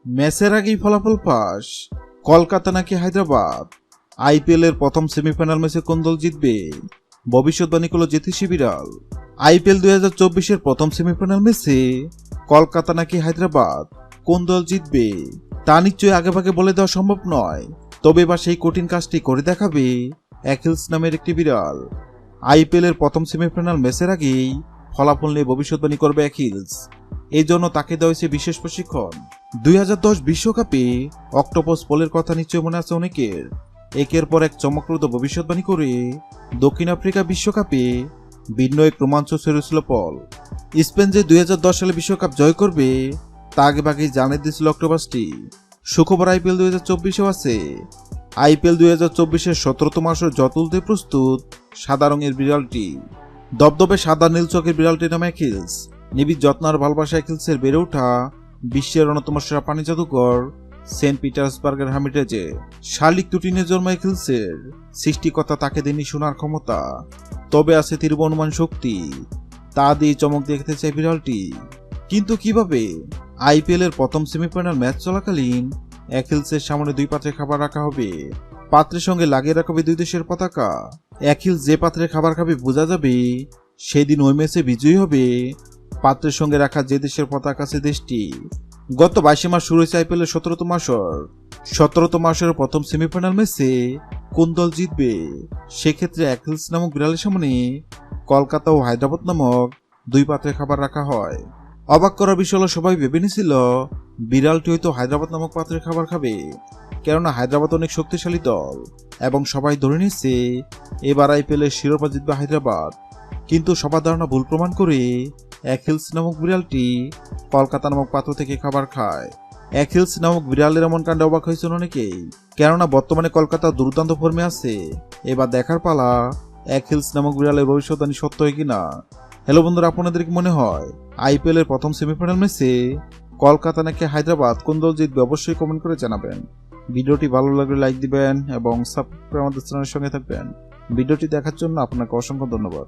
ম্যাচের আগেই ফলাফল ফাঁস, কলকাতা নাকি হায়দ্রাবাদ। আইপিএল এর প্রথম সেমিফাইনাল ম্যাচে কোন দল জিতবে, ভবিষ্যৎবাণী করল জ্যোতিষী বিড়াল। আইপিএল 2024-এর প্রথম সেমিফাইনাল ম্যাচে কলকাতা নাকি হায়দ্রাবাদ, কোন দল জিতবে তা নিশ্চয়ই আগেভাগে বলে দেওয়া সম্ভব নয়। তবে এবার সেই কঠিন কাজটি করে দেখাবে অ্যাকিলস নামের একটি বিড়াল। আইপিএল এর প্রথম সেমিফাইনাল ম্যাচের আগেই ফলাফল নিয়ে ভবিষ্যৎবাণী করবে অ্যাকিলস। এই জন্য তাকে দেওয়া হয়েছে বিশেষ প্রশিক্ষণ। 2010 বিশ্বকাপে অক্টোপাস পলের কথা নিশ্চয় মনে আছে অনেকের। একের পর এক চমকপ্রদ ভবিষ্যৎবাণী করে দক্ষিণ আফ্রিকা বিশ্বকাপে ভিন্ন এক রোমাঞ্চ ছেড়েছিল পল। স্পেন যে 2010 সালে বিশ্বকাপ জয় করবে তা আগেভাগেই জানিয়ে দিয়েছিল অক্টোপাসটি। সুখবর আইপিএল 2024-এও আছে। আইপিএল 2024-এর 17তম আসর জয় তুলতে প্রস্তুত সাদা রঙের বিড়ালটি। দবদবে সাদা নীল চোখের বিড়ালটির নাম অ্যাকিলস। নিবিড় যত্ন আর ভালোবাসা অ্যাকিলসের বেড়ে ওঠা বিশ্বের অন্যতম সেরা প্রাণী জাদুঘর সেন্ট পিটার্সবার্গের হামিটেজে। শারীরিক ত্রুটি নিয়ে জন্ম অ্যাকিলসের, সৃষ্টিকর্তা তাকে দেননি শোনার ক্ষমতা, তবে আছে তীব্র অনুমান শক্তি। তা দিয়ে চমক দেখতে চায় বিড়ালটি। কিন্তু কিভাবে? আইপিএল এর প্রথম সেমিফাইনাল ম্যাচ চলাকালীন অ্যাকিলসের সামনে দুই পাত্রে খাবার রাখা হবে। পাত্রের সঙ্গে লাগিয়ে রাখা হবে দুই দেশের পতাকা। অ্যাকিলস যে পাত্রে খাবার খাবে বোঝা যাবে সেদিন ওই ম্যাচে বিজয়ী হবে পাত্রের সঙ্গে রাখা যে দেশের পতাকা আছে দেশটি। গত 22 মাস শুরু হয়েছে আইপিএল এর 17তম আসর। 17তম আসরের প্রথম সেমিফাইনাল ম্যাচে কোন দল জিতবে? সেক্ষেত্রে অ্যাকিলস নামক বিড়ালের সামনে কলকাতা ও হায়দ্রাবাদ নামক দুই পাত্রে খাবার রাখা হয়। অবাক করার বিষয় হলো সবাই ভেবে নিছিল বিড়ালটি হয়তো হায়দ্রাবাদ নামক পাত্রে খাবার খাবে, কেননা হায়দ্রাবাদ অনেক শক্তিশালী দল এবং সবাই ধরে নিচ্ছে এবার আইপিএল এর শিরোপা জিতবে হায়দ্রাবাদ। কিন্তু সবার ধারণা ভুল প্রমাণ করে অ্যাকিলস নামক বিড়ালটি কলকাতা নামক পাত্র থেকে খাবার খায়। অ্যাকিলস নামক বিড়ালের এমন কাণ্ডে অবাক হয়েছেন অনেকেই, কেননা বর্তমানে কলকাতা দুর্দান্ত ফর্মে আছে। এবার দেখার পালা অ্যাকিলস নামক বিড়ালের ভবিষ্যৎবাণী সত্য হয় কিনা। হ্যালো বন্ধুরা, আপনাদের কি মনে হয় আইপিএল এর প্রথম সেমিফাইনাল ম্যাচে কলকাতা নাকি হায়দ্রাবাদ, কোন দল জিতবে? অবশ্যই কমেন্ট করে জানাবেন। ভিডিওটি ভালো লাগলে লাইক দিবেন এবং সাবস্ক্রাইব করে আমাদের চ্যানেলের সঙ্গে থাকবেন। ভিডিওটি দেখার জন্য আপনাকে অসংখ্য ধন্যবাদ।